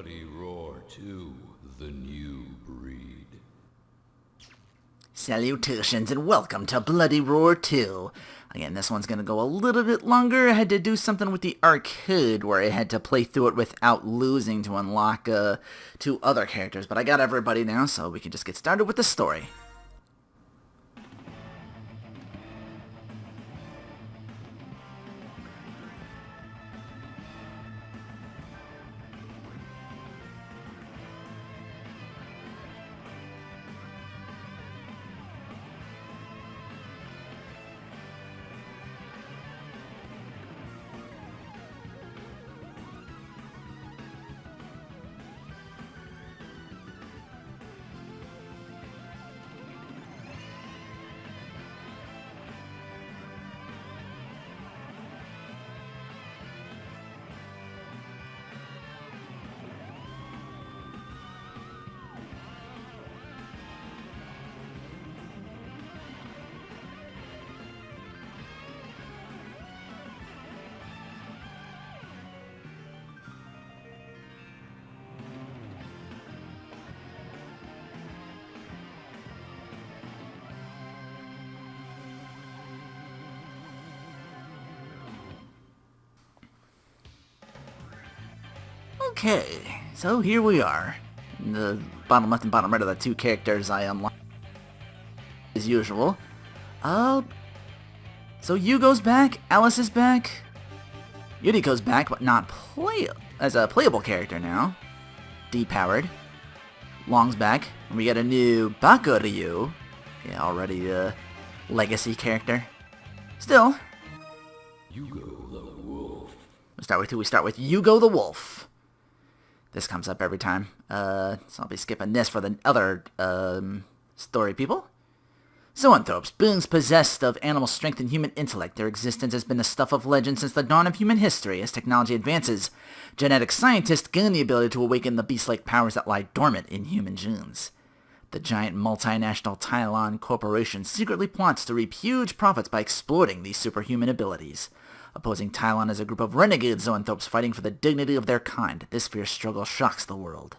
Bloody Roar 2, the new breed. Salutations and welcome to Bloody Roar 2. Again, this one's going to go a little bit longer. I had to do something with the arcade where I had to play through it without losing to unlock two other characters. But I got everybody now, so we can just get started with the story. Okay, so here we are. In the bottom left and bottom right are the two characters I unlocked as usual. So Yugo's back, Alice is back, Yuriko's back, but not as a playable character now. Depowered. Long's back, and we get a new Bakuryu. Yeah, already a legacy character. Still. Yugo the Wolf. We start with Yugo the Wolf. This comes up every time, so I'll be skipping this for the other story people. Zoanthropes, beings possessed of animal strength and human intellect. Their existence has been the stuff of legend since the dawn of human history. As technology advances, genetic scientists gain the ability to awaken the beast-like powers that lie dormant in human genes. The giant multinational Tyron Corporation secretly plots to reap huge profits by exploiting these superhuman abilities. Opposing Tylon is a group of renegade zoanthropes fighting for the dignity of their kind. This fierce struggle shocks the world.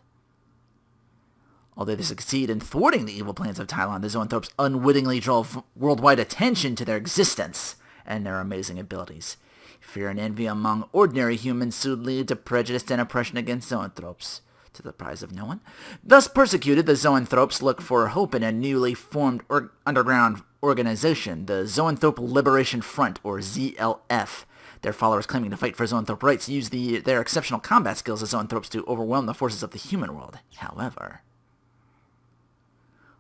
Although they succeed in thwarting the evil plans of Tylon, the zoanthropes unwittingly draw worldwide attention to their existence and their amazing abilities. Fear and envy among ordinary humans soon lead to prejudice and oppression against zoanthropes, to the surprise of no one. Thus persecuted, the zoanthropes look for hope in a newly formed underground organization, the Zoanthrope Liberation Front, or ZLF. Their followers claiming to fight for zoanthrope rights use their exceptional combat skills as zoanthropes to overwhelm the forces of the human world. However,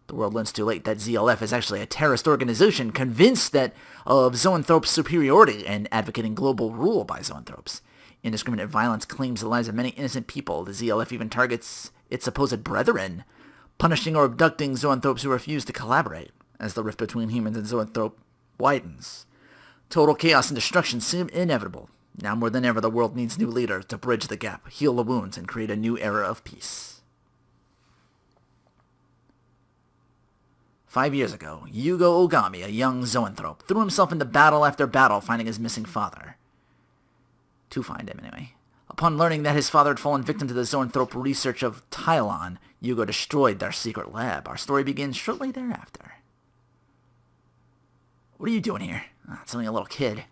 the world learns too late that ZLF is actually a terrorist organization convinced of zoanthrope superiority and advocating global rule by zoanthropes. Indiscriminate violence claims the lives of many innocent people. The ZLF even targets its supposed brethren, punishing or abducting zoanthropes who refuse to collaborate, as the rift between humans and zoanthrope widens. Total chaos and destruction seem inevitable. Now more than ever, the world needs new leaders to bridge the gap, heal the wounds, and create a new era of peace. 5 years ago, Yugo Ogami, a young zoanthrope, threw himself into battle after battle, finding his missing father. To find him, anyway. Upon learning that his father had fallen victim to the zoanthrope research of Tylon, Yugo destroyed their secret lab. Our story begins shortly thereafter. What are you doing here? It's only a little kid.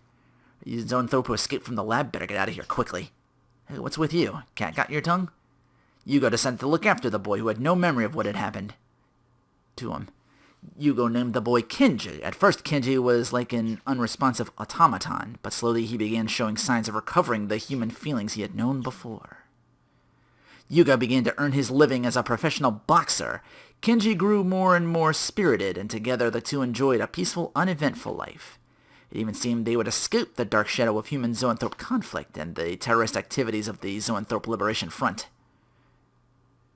You zoanthrope who escaped from the lab better get out of here quickly. Hey, what's with you? Cat got your tongue? Yugo decided to look after the boy who had no memory of what had happened to him. Yugo named the boy Kenji. At first, Kenji was like an unresponsive automaton, but slowly he began showing signs of recovering the human feelings he had known before. Yugo began to earn his living as a professional boxer. Kenji grew more and more spirited, and together the two enjoyed a peaceful, uneventful life. It even seemed they would escape the dark shadow of human-zoanthrope conflict and the terrorist activities of the Zoanthrope Liberation Front.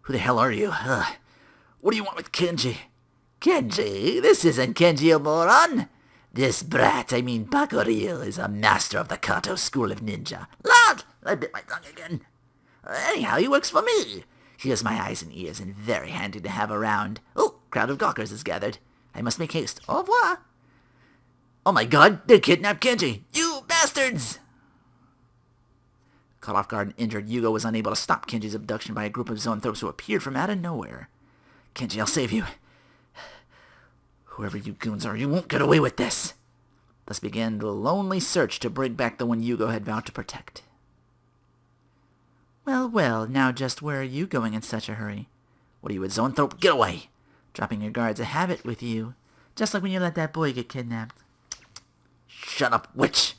Who the hell are you? What do you want with Kenji? Kenji? This isn't Kenji, you moron! This brat, I mean Bakuryu, is a master of the Kato School of Ninja. Lord! I bit my tongue again. Anyhow, he works for me. He has my eyes and ears and very handy to have around. Oh, crowd of gawkers has gathered. I must make haste. Au revoir. Oh my god, they kidnapped Kenji! You bastards! Caught off guard and injured, Yugo was unable to stop Kenji's abduction by a group of Zoanthropes who appeared from out of nowhere. Kenji, I'll save you. Whoever you goons are, you won't get away with this. Thus began the lonely search to bring back the one Yugo had vowed to protect. Well, well, now just where are you going in such a hurry? What are you, a Zoanthrope? Get away! Dropping your guard's a habit with you. Just like when you let that boy get kidnapped. Shut up, witch!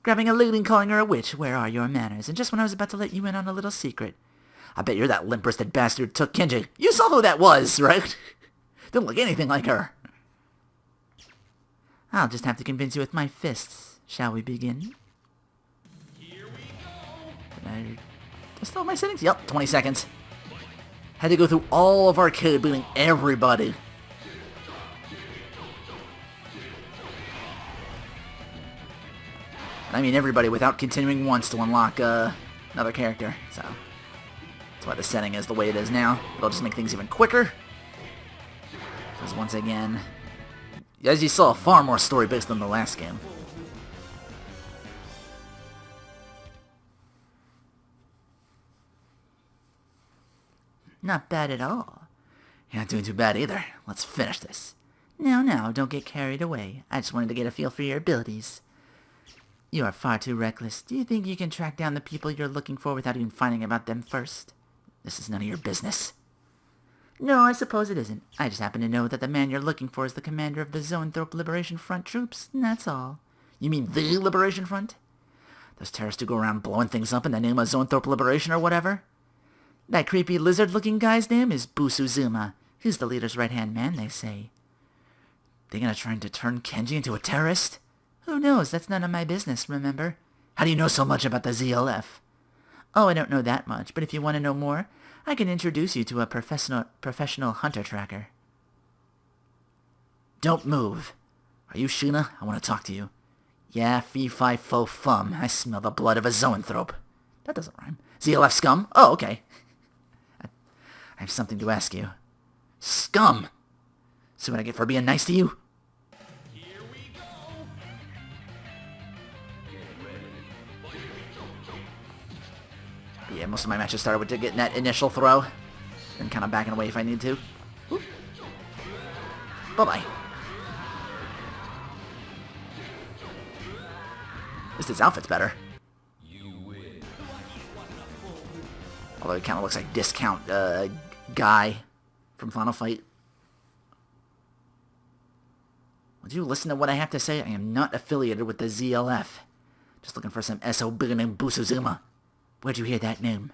Grabbing a lady and calling her a witch, where are your manners? And just when I was about to let you in on a little secret. I bet you're that limp-wristed bastard who took Kenji. You saw who that was, right? Don't look anything like her. I'll just have to convince you with my fists. Shall we begin? Here we go. Did I still have my settings? Yep, 20 seconds. Had to go through all of our code, booting everybody. I mean everybody without continuing once to unlock another character. So that's why the setting is the way it is now. It'll just make things even quicker. Because once again, as you saw, far more story-based than the last game. Not bad at all. You're not doing too bad either. Let's finish this. No, don't get carried away. I just wanted to get a feel for your abilities. You are far too reckless. Do you think you can track down the people you're looking for without even finding about them first? This is none of your business. No, I suppose it isn't. I just happen to know that the man you're looking for is the commander of the Zoanthrope Liberation Front troops, and that's all. You mean the Liberation Front? Those terrorists who go around blowing things up in the name of Zoanthrope Liberation or whatever? That creepy lizard-looking guy's name is Busuzuma. He's the leader's right-hand man, they say. They gonna try to turn Kenji into a terrorist? Who knows? That's none of my business, remember? How do you know so much about the ZLF? Oh, I don't know that much, but if you want to know more, I can introduce you to a professional hunter tracker. Don't move. Are you Shuna? I want to talk to you. Yeah, fee-fi-fo-fum. I smell the blood of a Zoanthrope. That doesn't rhyme. ZLF scum? Oh, okay. I have something to ask you. Scum! See what I get for being nice to you? Yeah, most of my matches started with getting that initial throw. And kind of backing away if I need to. Ooh. Bye-bye. At least his outfit's better. Although it kind of looks like Discount Guy from Final Fight. Would you listen to what I have to say? I am not affiliated with the ZLF. Just looking for some SOB named Busuzuma. Where'd you hear that name?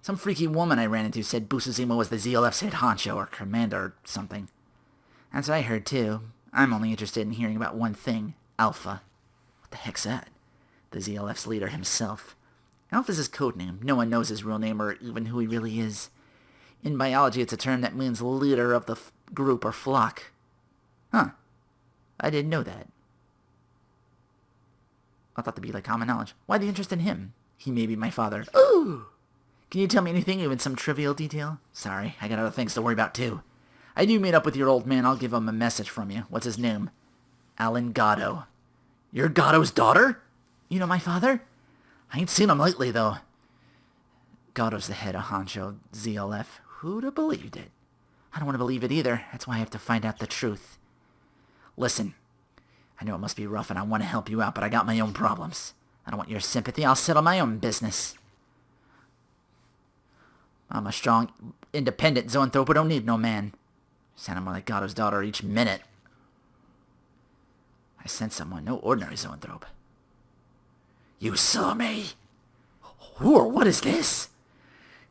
Some freaky woman I ran into said Busuzuma was the ZLF's head honcho or commander or something. That's what I heard too. I'm only interested in hearing about one thing. Alpha. What the heck's that? The ZLF's leader himself. Alpha's his codename. No one knows his real name or even who he really is. In biology, it's a term that means leader of the group or flock. Huh. I didn't know that. I thought that'd be like common knowledge. Why the interest in him? He may be my father. Ooh! Can you tell me anything, even some trivial detail? Sorry, I got other things to worry about too. I do meet up with your old man. I'll give him a message from you. What's his name? Alan Gatto. You're Gatto's daughter? You know my father? I ain't seen him lately, though. Gatto's the head of Honcho ZLF. Who'd have believed it? I don't want to believe it either. That's why I have to find out the truth. Listen, I know it must be rough and I want to help you out, but I got my own problems. I don't want your sympathy. I'll settle my own business. I'm a strong, independent Zoanthrope who don't need no man. Sounding more like Gatto's daughter each minute. I sent someone, no ordinary Zoanthrope. You saw me? Who or what is this?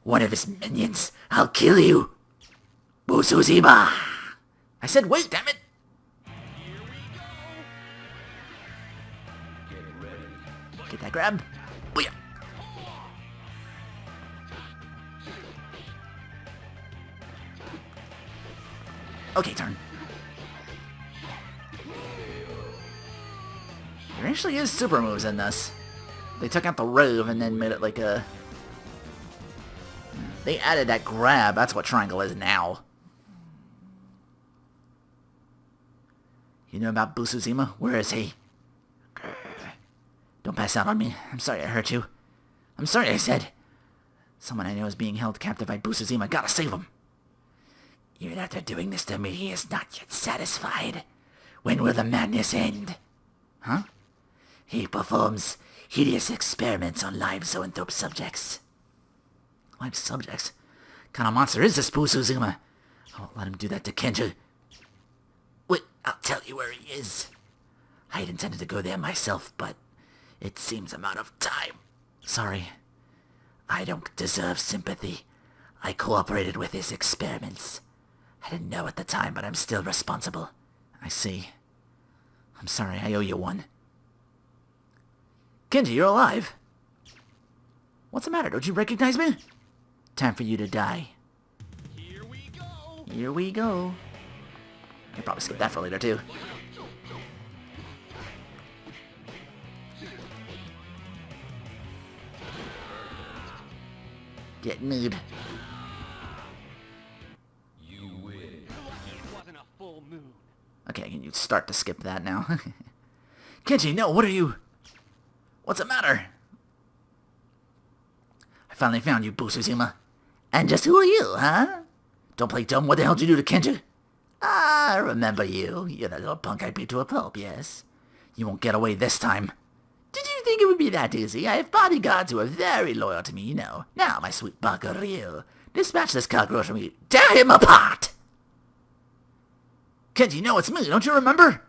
One of his minions. I'll kill you. Busuzima! I said wait, damn it! Get that grab. Booyah! Okay, turn. There actually is super moves in this. They took out the rove and then made it like a... They added that grab. That's what triangle is now. You know about Busuzima? Where is he? Don't pass out on me. I'm sorry I hurt you. I'm sorry, I said. Someone I know is being held captive by Busuzima. Gotta save him. Even after doing this to me, he is not yet satisfied. When will the madness end? Huh? He performs hideous experiments on live Zoanthrope subjects. Live subjects? What kind of monster is this Busuzima? I won't let him do that to Kenji. Wait, I'll tell you where he is. I had intended to go there myself, but it seems I'm out of time. Sorry. I don't deserve sympathy. I cooperated with his experiments. I didn't know at the time, but I'm still responsible. I see. I'm sorry, I owe you one. Kenji, you're alive. What's the matter? Don't you recognize me? Time for you to die. Here we go. Here we go. I probably skip that for later, too. Get nude. You win. It wasn't a full moon. Okay, can you start to skip that now? Kenji, no, what are you... What's the matter? I finally found you, Busuzima. And just who are you, huh? Don't play dumb. What the hell did you do to Kenji? Ah, I remember you. You're that little punk I beat to a pulp, yes. You won't get away this time. Did you think it would be that easy? I have bodyguards who are very loyal to me, you know. Now, my sweet Bakuryu, dispatch this cockroach for me. Tear him apart! Kenji, no, it's me. Don't you remember?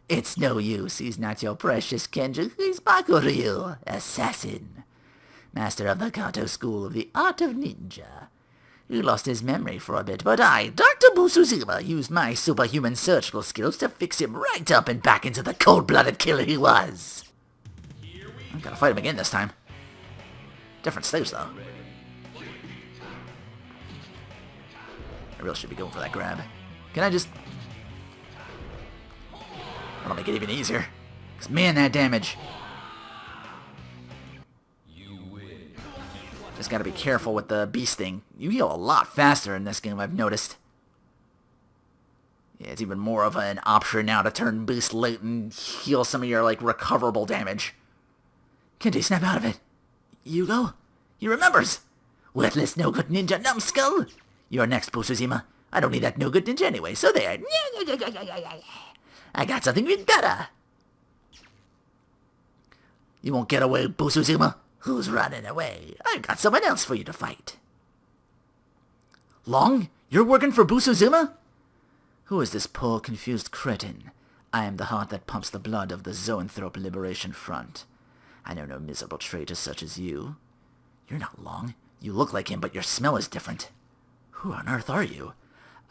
It's no use. He's not your precious Kenji. He's Bakuryu, assassin. Master of the Kanto School of the Art of Ninja. He lost his memory for a bit, but I, Dr. Busuzima, used my superhuman surgical skills to fix him right up and back into the cold-blooded killer he was. I gotta fight him again this time. Different stage, though. I really should be going for that grab. Can I just... That'll make it even easier. Because, man, that damage. You win. Just gotta be careful with the bee sting. You heal a lot faster in this game, I've noticed. Yeah, it's even more of an option now to turn beast late and heal some of your, like, recoverable damage. Kenji, snap out of it. Yugo? He remembers. Worthless no-good ninja numbskull. You're next, Busuzima. I don't need that no-good ninja anyway, so there. I got something even better. You won't get away, Busuzima. Who's running away? I've got someone else for you to fight. Long? You're working for Busuzima? Who is this poor, confused cretin? I am the heart that pumps the blood of the Zoanthrope Liberation Front. I know no miserable traitor such as you. You're not Long. You look like him, but your smell is different. Who on earth are you?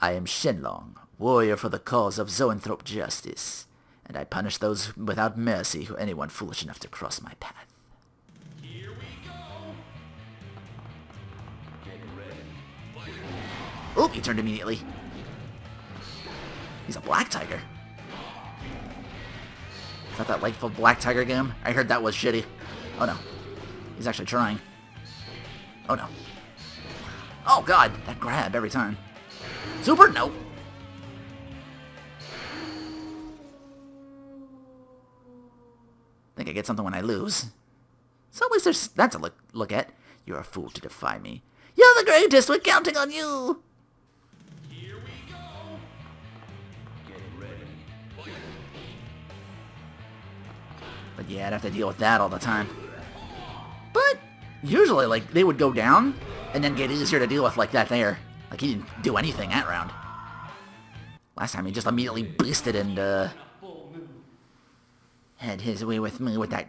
I am Shenlong, warrior for the cause of Zoanthrope justice, and I punish those without mercy who anyone foolish enough to cross my path. Here we go. Get ready. Oh, he turned immediately. He's a black tiger. Is that that Lightful Black Tiger game? I heard that was shitty. Oh no. He's actually trying. Oh no. Oh god, that grab every time. Super? Nope. Think I get something when I lose. So at least that's a look at. You're a fool to defy me. You're the greatest, we're counting on you! Here we go. Get ready. But yeah, I'd have to deal with that all the time. But usually, like, they would go down and then get easier to deal with like that there. Like, he didn't do anything that round. Last time he just immediately beasted and, had his way with me with that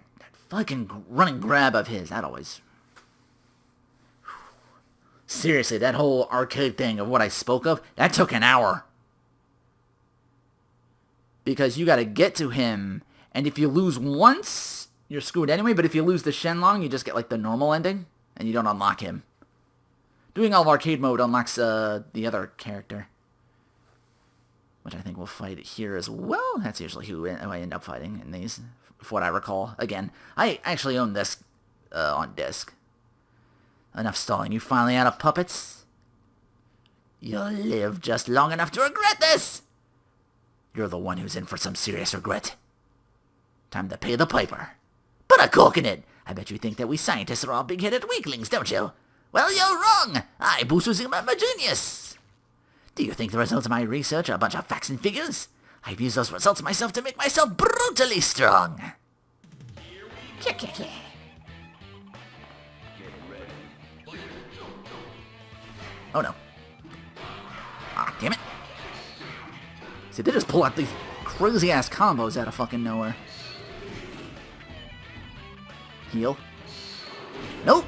fucking running grab of his. That always... Seriously, that whole arcade thing of what I spoke of, that took an hour. Because you gotta get to him, and if you lose once, you're screwed anyway, but if you lose the Shenlong, you just get, like, the normal ending, and you don't unlock him. Doing all of arcade mode unlocks, the other character. Which I think we'll fight here as well. That's usually who I end up fighting in these, from what I recall. Again, I actually own this, on disc. Enough stalling. You finally out of puppets? You'll live just long enough to regret this! You're the one who's in for some serious regret. Time to pay the piper. Put a cork in it! I bet you think that we scientists are all big-headed weaklings, don't you? Well, you're wrong! I, Busuzima, am a genius! Do you think the results of my research are a bunch of facts and figures? I've used those results myself to make myself brutally strong! Oh no. Ah, damn it. See, they just pull out these crazy-ass combos out of fucking nowhere. Heal. Nope!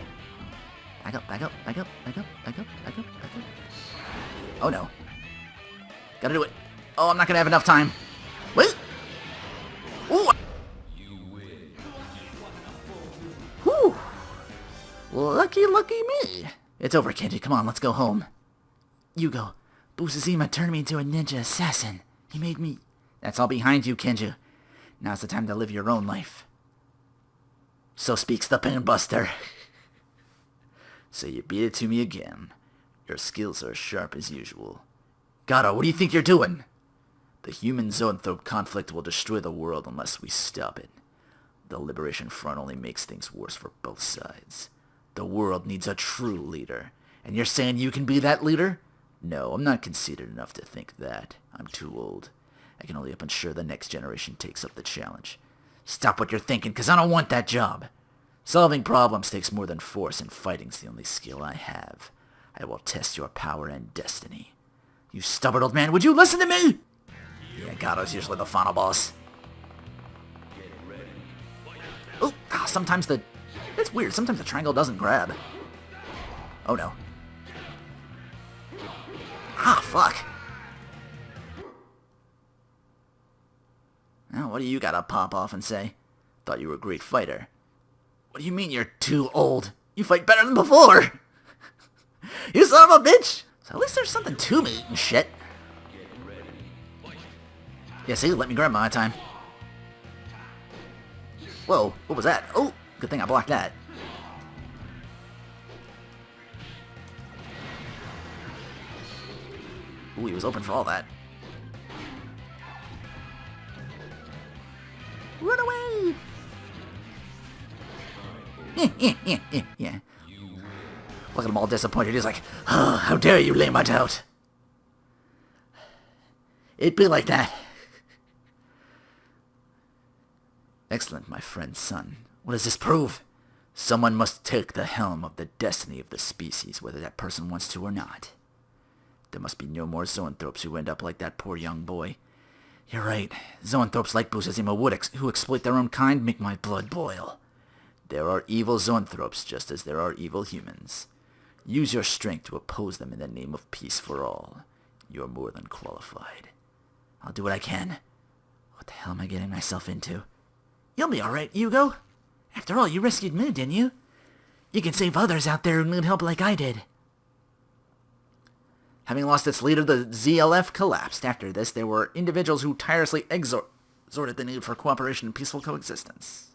Back up, back up, back up, back up, back up, back up, back up. Oh no. Gotta do it. Oh, I'm not gonna have enough time. Wait! Ooh! Whew! Lucky, lucky me! It's over, Kenji. Come on, let's go home. Yugo, Busuzima turned me into a ninja assassin. He made me... That's all behind you, Kenji. Now's the time to live your own life. So speaks the Painbuster. So you beat it to me again. Your skills are as sharp as usual. Gato, what do you think you're doing? The human Zoanthrope conflict will destroy the world unless we stop it. The Liberation Front only makes things worse for both sides. The world needs a true leader. And you're saying you can be that leader? No, I'm not conceited enough to think that. I'm too old. I can only help ensure the next generation takes up the challenge. Stop what you're thinking, because I don't want that job. Solving problems takes more than force, and fighting's the only skill I have. I will test your power and destiny. You stubborn old man, would you listen to me? Yeah, Gato's usually the final boss. Oh, sometimes the... It's weird, sometimes the triangle doesn't grab. Oh no. Ah, fuck. Now, what do you gotta pop off and say? Thought you were a great fighter. What do you mean you're too old? You fight better than before! You son of a bitch! So at least there's something to me and shit. Yeah, see, let me grab my time. Whoa, what was that? Oh, good thing I blocked that. Ooh, he was open for all that. Run away! Yeah. Look at him all disappointed. He's like, oh, how dare you lay my doubt? It'd be like that. Excellent, my friend's son. What does this prove? Someone must take the helm of the destiny of the species, whether that person wants to or not. There must be no more Zoanthropes who end up like that poor young boy. You're right. Zoanthropes like Busuzima would who exploit their own kind make my blood boil. There are evil Zoanthropes just as there are evil humans. Use your strength to oppose them in the name of peace for all. You are more than qualified. I'll do what I can. What the hell am I getting myself into? You'll be alright, Yugo. After all, you rescued me, didn't you? You can save others out there who need help like I did. Having lost its leader, the ZLF collapsed. After this, there were individuals who tirelessly exhorted the need for cooperation and peaceful coexistence.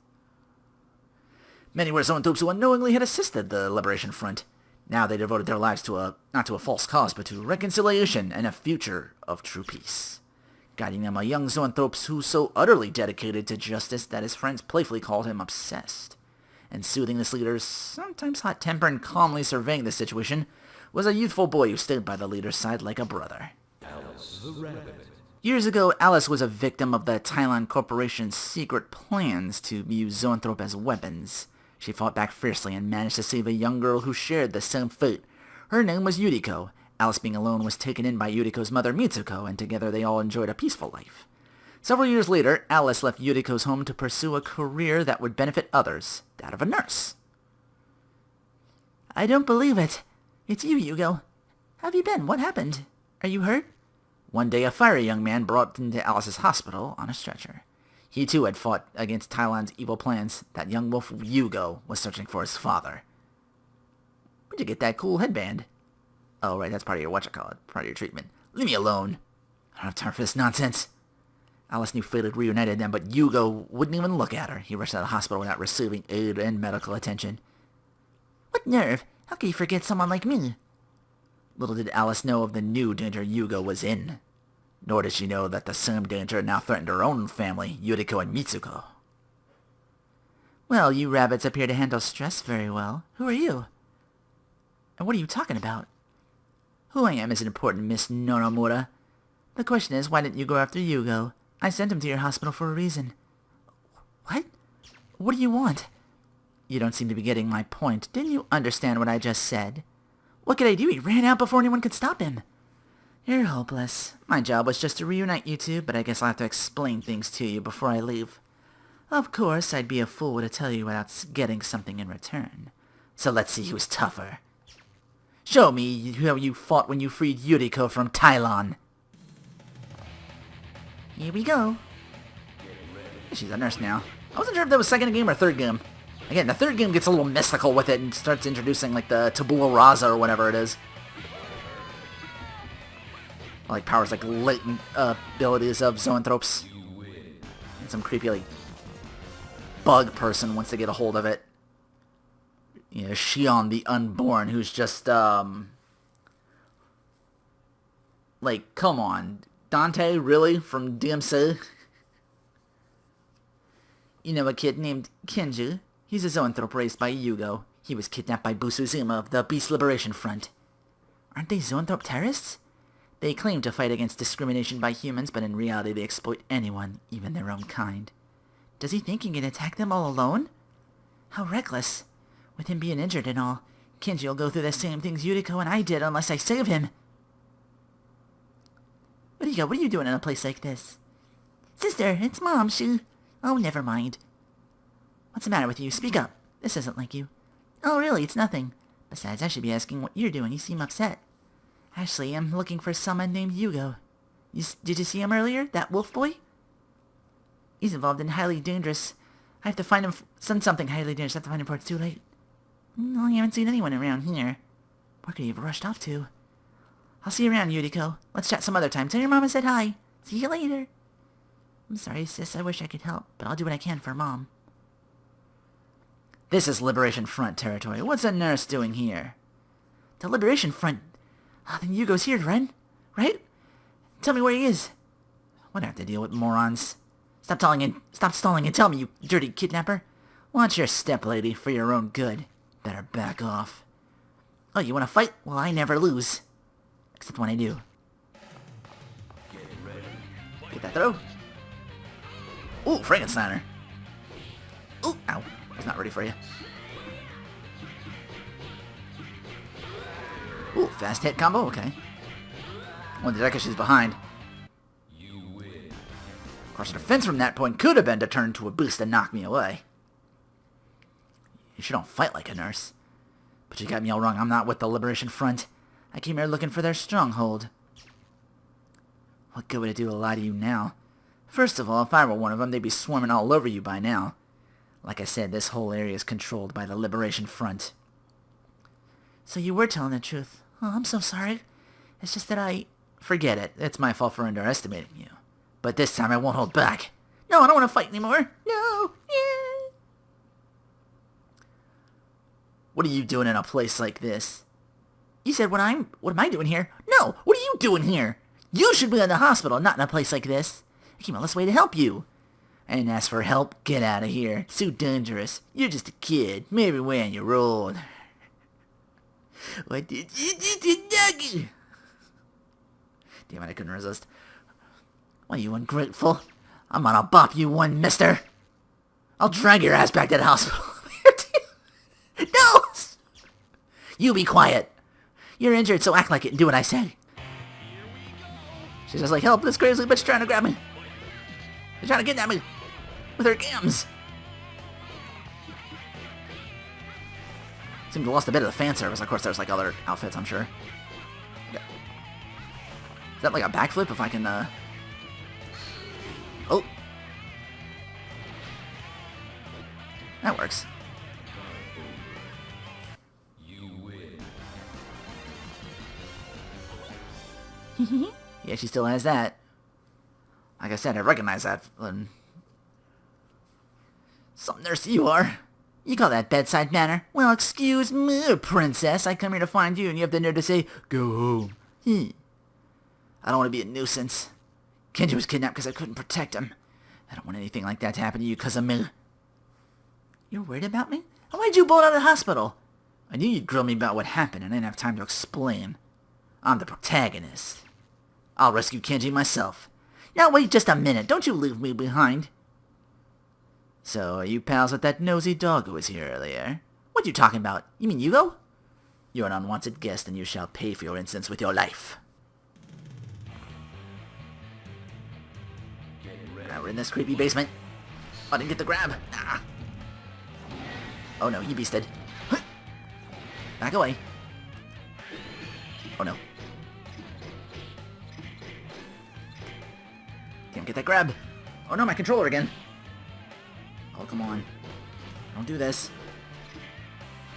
Many were Zoanthropes who unknowingly had assisted the Liberation Front. Now they devoted their lives to not to a false cause, but to reconciliation and a future of true peace. Guiding them a young Zoanthrope who so utterly dedicated to justice that his friends playfully called him obsessed. And soothing this leader's sometimes hot temper and calmly surveying the situation was a youthful boy who stood by the leader's side like a brother. Alice the rabbit. Years ago, Alice was a victim of the Tyron Corporation's secret plans to use Zoanthrope as weapons. She fought back fiercely and managed to save a young girl who shared the same fate. Her name was Yuriko. Alice, being alone, was taken in by Yuriko's mother Mitsuko, and together they all enjoyed a peaceful life. Several years later, Alice left Yuriko's home to pursue a career that would benefit others, that of a nurse. I don't believe it. It's you, Yugo. How have you been? What happened? Are you hurt? One day, a fiery young man brought into Alice's hospital on a stretcher. He too had fought against Tylon's evil plans. That young wolf Yugo was searching for his father. Where'd you get that cool headband? Oh, right, that's part of your part of your treatment. Leave me alone. I don't have time for this nonsense. Alice knew fate had reunited them, but Yugo wouldn't even look at her. He rushed out of the hospital without receiving aid and medical attention. What nerve? How could you forget someone like me? Little did Alice know of the new danger Yugo was in. Nor did she know that the same danger now threatened her own family, Yuriko and Mitsuko. Well, you rabbits appear to handle stress very well. Who are you? And what are you talking about? Who I am isn't important, Miss Nonomura. The question is, why didn't you go after Yugo? I sent him to your hospital for a reason. What? What do you want? You don't seem to be getting my point. Didn't you understand what I just said? What could I do? He ran out before anyone could stop him. You're hopeless. My job was just to reunite you two, but I guess I'll have to explain things to you before I leave. Of course, I'd be a fool to tell you without getting something in return. So let's see who's tougher. Show me how you fought when you freed Yuriko from Tylon. Here we go. She's a nurse now. I wasn't sure if that was second game or third game. Again, the third game gets a little mystical with it and starts introducing, like, the tabula rasa or whatever it is. Like, powers, like, latent abilities of Zoanthropes. And some creepy, like, bug person wants to get a hold of it. You know, Shion the Unborn, who's just, like, come on. Dante, really? From DMC? You know a kid named Kenju? He's a Zoanthrope raised by Yugo. He was kidnapped by Busuzuma of the Beast Liberation Front. Aren't they Zoanthrope terrorists? They claim to fight against discrimination by humans, but in reality they exploit anyone, even their own kind. Does he think he can attack them all alone? How reckless. With him being injured and all, Kenji will go through the same things Yuriko and I did unless I save him. What are you doing in a place like this? Sister, it's Mom, Oh, never mind. What's the matter with you? Speak up. This isn't like you. Oh, really? It's nothing. Besides, I should be asking what you're doing. You seem upset. Actually, I'm looking for someone named Yugo. Did you see him earlier? That wolf boy? He's involved in highly dangerous... I have to find him... something highly dangerous. I have to find him before it's too late. No, I haven't seen anyone around here. Where could he have rushed off to? I'll see you around, Yuriko. Let's chat some other time. Tell your mom I said hi. See you later. I'm sorry, sis. I wish I could help, but I'll do what I can for Mom. This is Liberation Front territory. What's a nurse doing here? The Liberation Front? Oh, then Yugo's here, right? Tell me where he is. What do I have to deal with morons? Stop stalling and tell me, you dirty kidnapper. Watch your step, lady, for your own good. Better back off. Oh, you want to fight? Well, I never lose. Except when I do. Get that throw. Ooh, Frankensteiner. Ooh, ow. I was not ready for you. Ooh, fast hit combo, okay. Well, did that because she's behind. Of course, her defense from that point could have been to turn to a boost and knock me away. She don't fight like a nurse. But you got me all wrong. I'm not with the Liberation Front. I came here looking for their stronghold. What good would it do to lie to you now? First of all, if I were one of them, they'd be swarming all over you by now. Like I said, this whole area is controlled by the Liberation Front. So you were telling the truth. Oh, I'm so sorry. It's just that I... Forget it. It's my fault for underestimating you. But this time I won't hold back. No, I don't want to fight anymore. No. Yeah. What are you doing in a place like this? You said what am I doing here? No, what are you doing here? You should be in the hospital, not in a place like this. I came all this way to help you. I didn't ask for help. Get out of here. It's too dangerous. You're just a kid. Maybe when you're old. What did you do to Nuggy? Damn it, I couldn't resist. Why, you ungrateful? I'm gonna bop you one, mister. I'll drag your ass back to the hospital. No! You be quiet. You're injured, so act like it and do what I say. She's just like, help, this crazy bitch trying to grab me. She's trying to kidnap me. With her gams. Seemed to have lost a bit of the fan service. Of course, there's like other outfits, I'm sure. Yeah. Is that like a backflip if I can, Oh. That works. You win. Yeah, she still has that. Like I said, I recognize that. Some nurse you are. You call that bedside manner? Well, excuse me, princess. I come here to find you, and you have the nerve to say, go home. I don't want to be a nuisance. Kenji was kidnapped because I couldn't protect him. I don't want anything like that to happen to you because of me. You're worried about me? Why'd you bolt out of the hospital? I knew you'd grill me about what happened, and I didn't have time to explain. I'm the protagonist. I'll rescue Kenji myself. Now wait just a minute, don't you leave me behind. So, are you pals with that nosy dog who was here earlier? What are you talking about? You mean Yugo? You're an unwanted guest, and you shall pay for your insolence with your life. Now we're in this creepy basement. Oh, I didn't get the grab. Ah. Oh no, he beasted. Back away. Oh no. Can't get that grab. Oh no, my controller again. Oh, come on. Don't do this.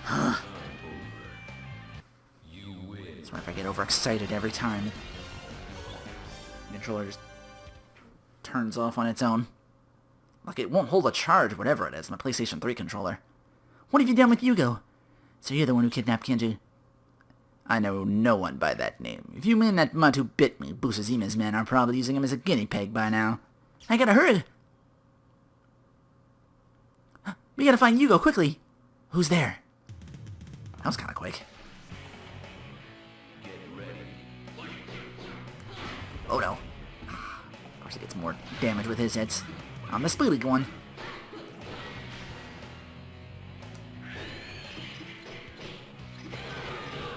Huh. That's why if I get overexcited every time, the controller just turns off on its own. Like it won't hold a charge, whatever it is, my PlayStation 3 controller. What have you done with Yugo? So you're the one who kidnapped Kenji? I know no one by that name. If you mean that mutt who bit me, Busuzima's men are probably using him as a guinea pig by now. I gotta hurry. We gotta find Yugo quickly. Who's there? That was kinda quick. Oh no. Of course he gets more damage with his hits. I'm the speedy one.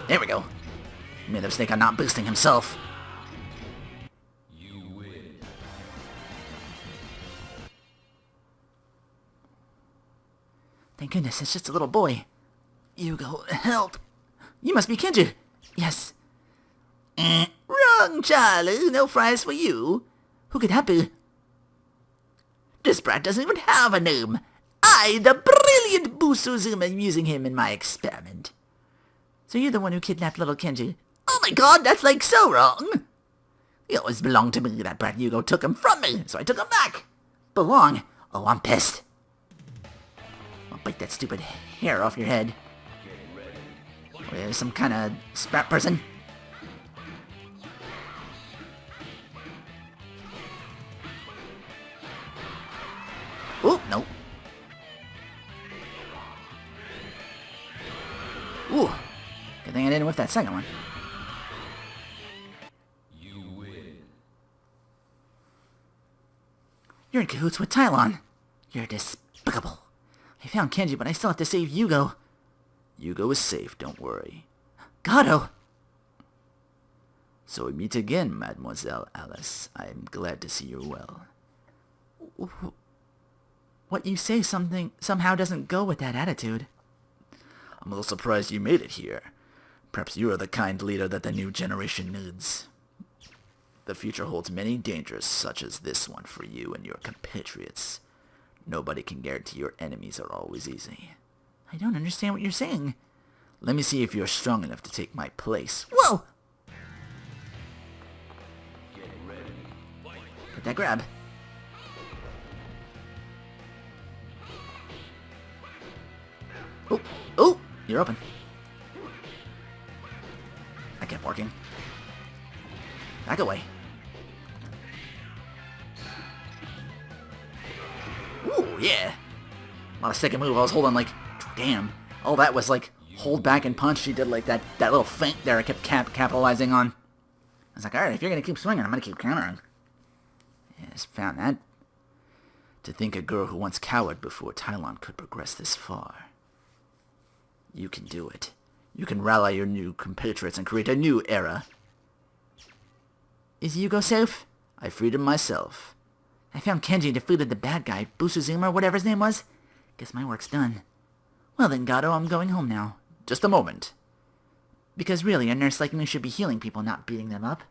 There we go. Made the mistake of not boosting himself. You win. Thank goodness, it's just a little boy. Yugo, help. You must be Kenji. Yes. Wrong, Charlie. No fries for you. Who could that be? This brat doesn't even have a name. I, the brilliant Busuzuma, am using him in my experiment. So you're the one who kidnapped little Kenji. Oh my god, that's like so wrong. He always belonged to me. That brat Yugo took him from me, so I took him back. Belong? Oh, I'm pissed. I'll bite that stupid hair off your head. There's some kind of sprat person. Oh, no. Ooh. Good thing I didn't whiff that second one. You win. You're in cahoots with Tylon. You're despicable. I found Kenji, but I still have to save Yugo. Yugo is safe, don't worry. Gato! So we meet again, Mademoiselle Alice. I am glad to see you well. What you say somehow doesn't go with that attitude. I'm a little surprised you made it here. Perhaps you are the kind leader that the new generation needs. The future holds many dangers such as this one for you and your compatriots. Nobody can guarantee your enemies are always easy. I don't understand what you're saying. Let me see if you're strong enough to take my place. Whoa! Get that grab. Oh, oh! You're open. That kept working. Back away. Ooh, yeah! A lot of second move. I was holding like, damn. All that was like hold back and punch. She did like that little feint there. I kept capitalizing on. I was like, alright, if you're gonna keep swinging, I'm gonna keep countering. Yes, found that. To think a girl who once cowered before Tylon could progress this far. You can do it. You can rally your new compatriots and create a new era. Is Yugo safe? I freed him myself. I found Kenji and defeated the bad guy, Busuzuma or whatever his name was. Guess my work's done. Well then, Gato, I'm going home now. Just a moment. Because really, a nurse like me should be healing people, not beating them up.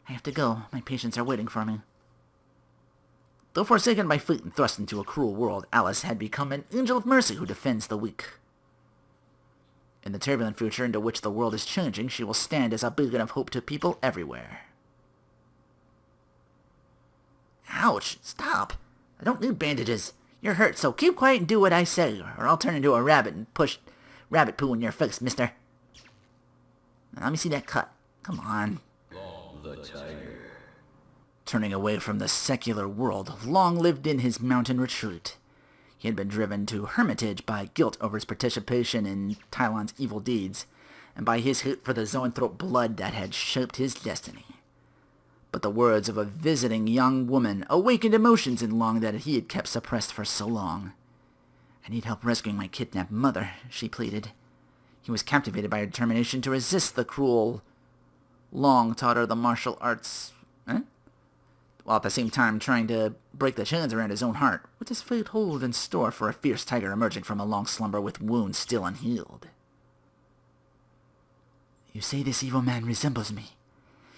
I have to go. My patients are waiting for me. Though forsaken by fate and thrust into a cruel world, Alice had become an angel of mercy who defends the weak. In the turbulent future into which the world is changing, she will stand as a beacon of hope to people everywhere. Ouch! Stop! I don't need bandages. You're hurt, so keep quiet and do what I say, or I'll turn into a rabbit and push rabbit poo in your face, mister. Now, let me see that cut. Come on. The tiger. Turning away from the secular world, long lived in his mountain retreat. He had been driven to hermitage by guilt over his participation in Tylon's evil deeds, and by his hate for the Zoanthrope blood that had shaped his destiny. But the words of a visiting young woman awakened emotions in Long that he had kept suppressed for so long. "I need help rescuing my kidnapped mother," she pleaded. He was captivated by her determination to resist the cruel. Long taught her the martial arts, while at the same time trying to break the chains around his own heart, with his fate hold in store for a fierce tiger emerging from a long slumber with wounds still unhealed. "You say this evil man resembles me?"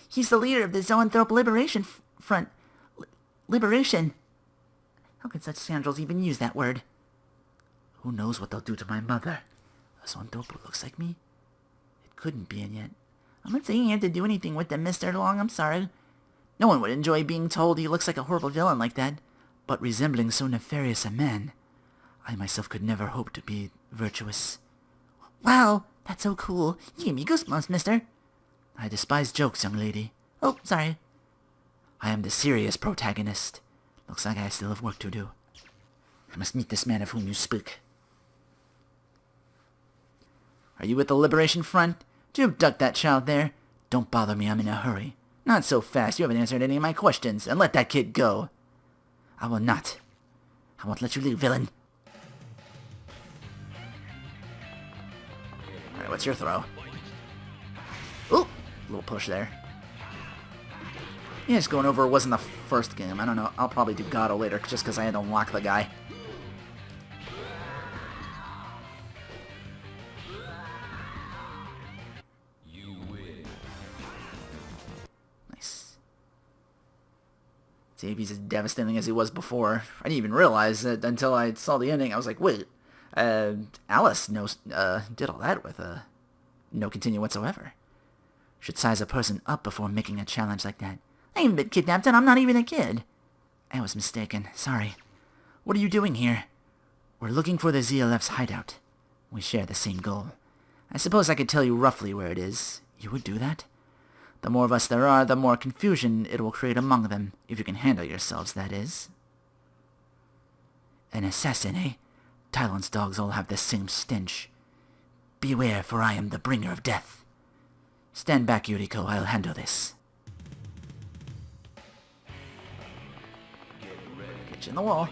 "He's the leader of the Zoanthrope Liberation Front. Liberation? How can such scoundrels even use that word?" "Who knows what they'll do to my mother? A Zoanthrope who looks like me? It couldn't be, and yet..." "I'm not saying you have to do anything with them, Mr. Long, I'm sorry. No one would enjoy being told he looks like a horrible villain like that. But resembling so nefarious a man, I myself could never hope to be virtuous." "Wow, that's so cool. You give me goosebumps, mister." "I despise jokes, young lady." "Oh, sorry." "I am the serious protagonist. Looks like I still have work to do. I must meet this man of whom you speak." "Are you with the Liberation Front? Do you abduct that child there?" "Don't bother me, I'm in a hurry." "Not so fast, you haven't answered any of my questions, and let that kid go." "I will not. I won't let you leave, villain." Alright, what's your throw? Ooh, little push there. Yeah, just going over it wasn't the first game. I don't know, I'll probably do Gato later, just because I had to unlock the guy. See if he's as devastating as he was before. I didn't even realize that until I saw the ending. I was like, wait, Alice did all that with no continue whatsoever. Should size a person up before making a challenge like that. I ain't been kidnapped and I'm not even a kid. I was mistaken. Sorry. What are you doing here? We're looking for the ZLF's hideout. We share the same goal. I suppose I could tell you roughly where it is. You would do that? The more of us there are, the more confusion it will create among them, if you can handle yourselves, that is. An assassin, eh? Tylon's dogs all have the same stench. Beware, for I am the bringer of death. Stand back, Yuriko, I'll handle this. Get you in the wall.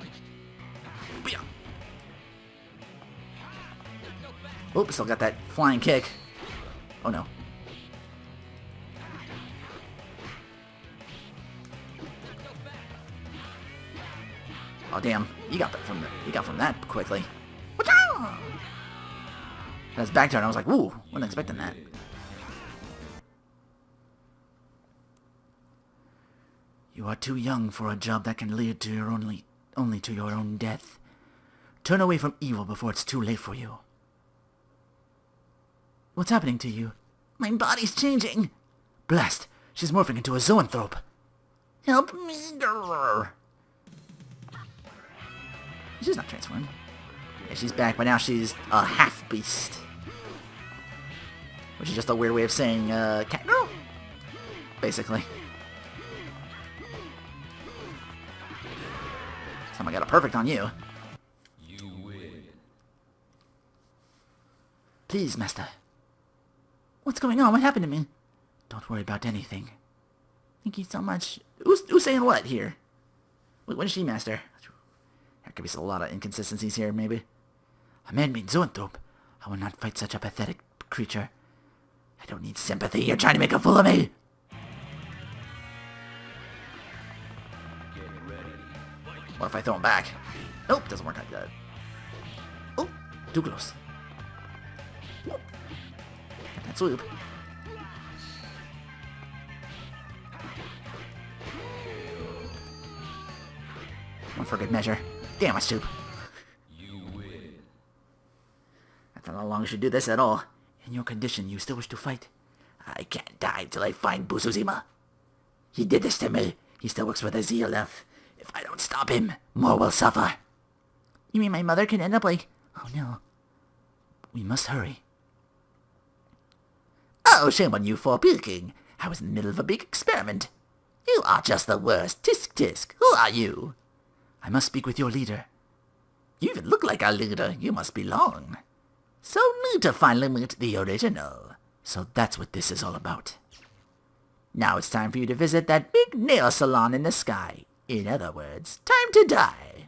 Oop, still got that flying kick. Oh no. Oh damn, you got from that quickly. That's back turn, I was like, woo, wasn't expecting that. You are too young for a job that can lead to your only to your own death. Turn away from evil before it's too late for you. What's happening to you? My body's changing. Blast, she's morphing into a Zoanthrope. Help me, girl. She's not transformed. Yeah, she's back, but now she's a half-beast. Which is just a weird way of saying, cat girl? Basically. Someone got a perfect on you. You win. Please, master. What's going on? What happened to me? Don't worry about anything. Thank you so much. Who's saying what here? Wait, when is she master? There could be a lot of inconsistencies here, maybe. A man named Zoanthrope. I will not fight such a pathetic creature. I don't need sympathy. You're trying to make a fool of me. What if I throw him back? Nope, doesn't work like that. Oh, too close. Got that swoop. One for good measure. Damn, I stoop. You win. I thought how long I should do this at all. In your condition, you still wish to fight? I can't die till I find Busuzima. He did this to me. He still works for the ZLF. If I don't stop him, more will suffer. You mean my mother can end up like... Oh no. We must hurry. Oh, shame on you for peeking. I was in the middle of a big experiment. You are just the worst. Tisk tisk. Who are you? I must speak with your leader. You even look like our leader. You must belong. So new to finally meet the original. So that's what this is all about. Now it's time for you to visit that big nail salon in the sky. In other words, time to die.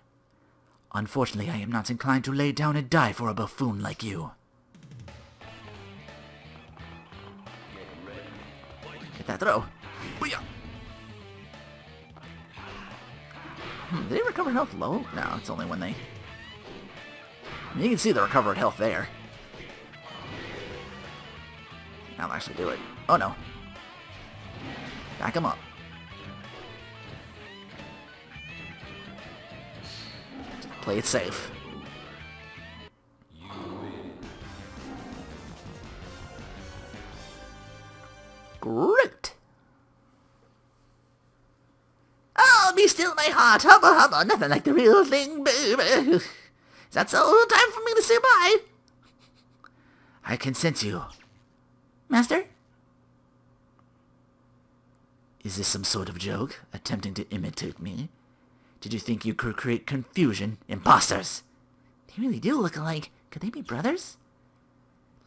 Unfortunately, I am not inclined to lay down and die for a buffoon like you. Get that throw. Booyah! Did they recover health low? No, it's only when they... You can see the recovered health there. I'll actually do it. Oh no. Back him up. Just play it safe. Great! Oh, be still my heart, hubba hubba, nothing like the real thing, baby. Is that so? Time for me to say bye. I can sense you. Master? Is this some sort of joke, attempting to imitate me? Did you think you could create confusion? Imposters! They really do look alike. Could they be brothers?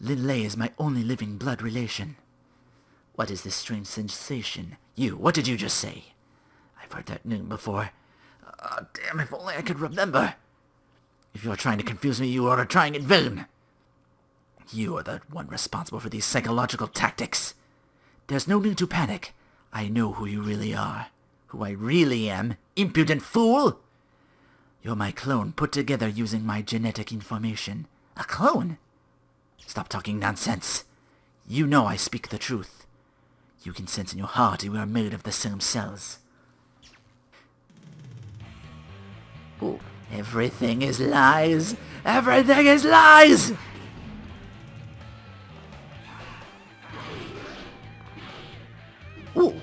Lin Lei is my only living blood relation. What is this strange sensation? You, what did you just say? I've heard that name before. Oh, damn, if only I could remember. If you are trying to confuse me, you are trying in vain. You are the one responsible for these psychological tactics. There's no need to panic. I know who you really are. Who I really am. Impudent fool! You're my clone put together using my genetic information. A clone? Stop talking nonsense. You know I speak the truth. You can sense in your heart we are made of the same cells. Ooh, everything is lies. Everything is lies! Ooh.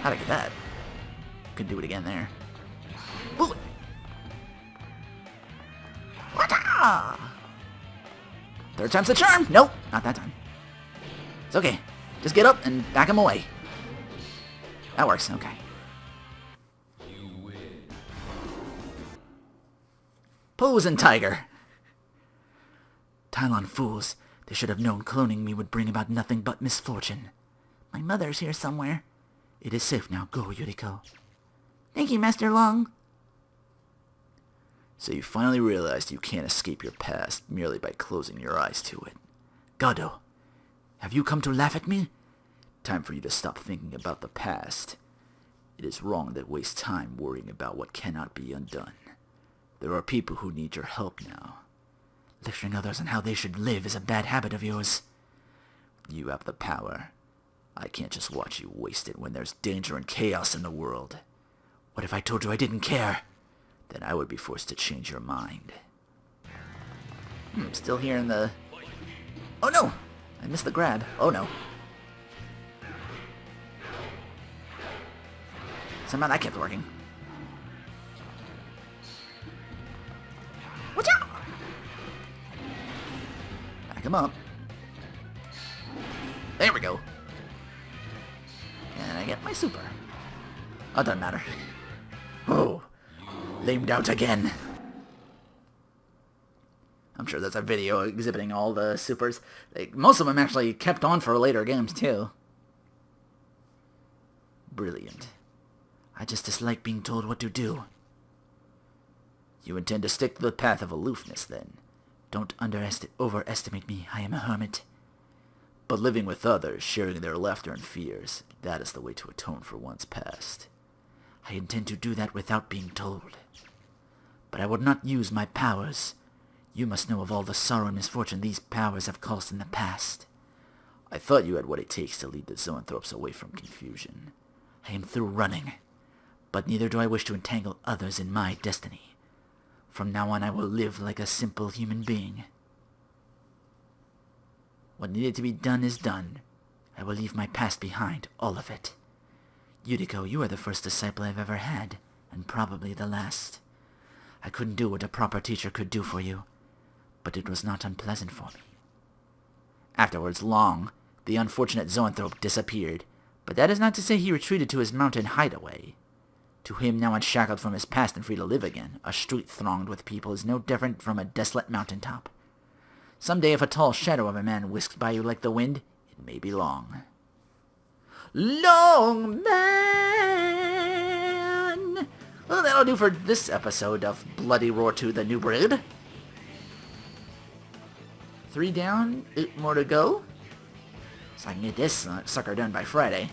How'd I get that? Could do it again there. Ooh. Wata! Third time's the charm! Nope, not that time. It's okay. Just get up and back him away. That works, okay. Pose and Tiger. Tylon fools. They should have known cloning me would bring about nothing but misfortune. My mother's here somewhere. It is safe now. Go, Yugo. Thank you, Master Long. So you finally realized you can't escape your past merely by closing your eyes to it. Gado, have you come to laugh at me? Time for you to stop thinking about the past. It is wrong to waste time worrying about what cannot be undone. There are people who need your help now. Lecturing others on how they should live is a bad habit of yours. You have the power. I can't just watch you waste it when there's danger and chaos in the world. What if I told you I didn't care? Then I would be forced to change your mind. Still here in the... Oh no! I missed the grab. Oh no. Somehow that kept working. Watch out! Back him up. There we go. And I get my super. Oh, doesn't matter. Oh, lamed out again. I'm sure there's a video exhibiting all the supers. Most of them actually kept on for later games, too. Brilliant. I just dislike being told what to do. You intend to stick to the path of aloofness, then? Don't overestimate me. I am a hermit. But living with others, sharing their laughter and fears, that is the way to atone for one's past. I intend to do that without being told. But I would not use my powers. You must know of all the sorrow and misfortune these powers have caused in the past. I thought you had what it takes to lead the Zoanthropes away from confusion. I am through running, but neither do I wish to entangle others in my destiny. From now on I will live like a simple human being. What needed to be done is done. I will leave my past behind, all of it. Yugo, you are the first disciple I've ever had, and probably the last. I couldn't do what a proper teacher could do for you, but it was not unpleasant for me. Afterwards, Long, the unfortunate Zoanthrope, disappeared, but that is not to say he retreated to his mountain hideaway. To him, now unshackled from his past and free to live again, a street thronged with people is no different from a desolate mountaintop. Some day if a tall shadow of a man whisks by you like the wind, it may be long. Long man! Well, that'll do for this episode of Bloody Roar 2, The New Breed. 3 down, 8 more to go. So I can get this sucker done by Friday.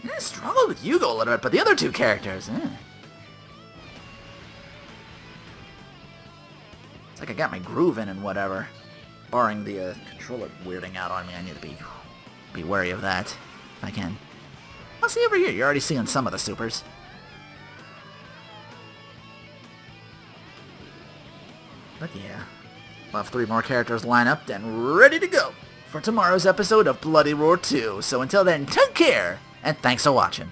I struggled with Yugo a little bit, but the other 2 characters, It's like I got my groove in and whatever. Barring the controller weirding out on me, I need to be wary of that, if I can. I'll see over here, you're already seeing some of the supers. But yeah, we'll have 3 more characters lined up and ready to go for tomorrow's episode of Bloody Roar 2. So until then, take care, and thanks for watching.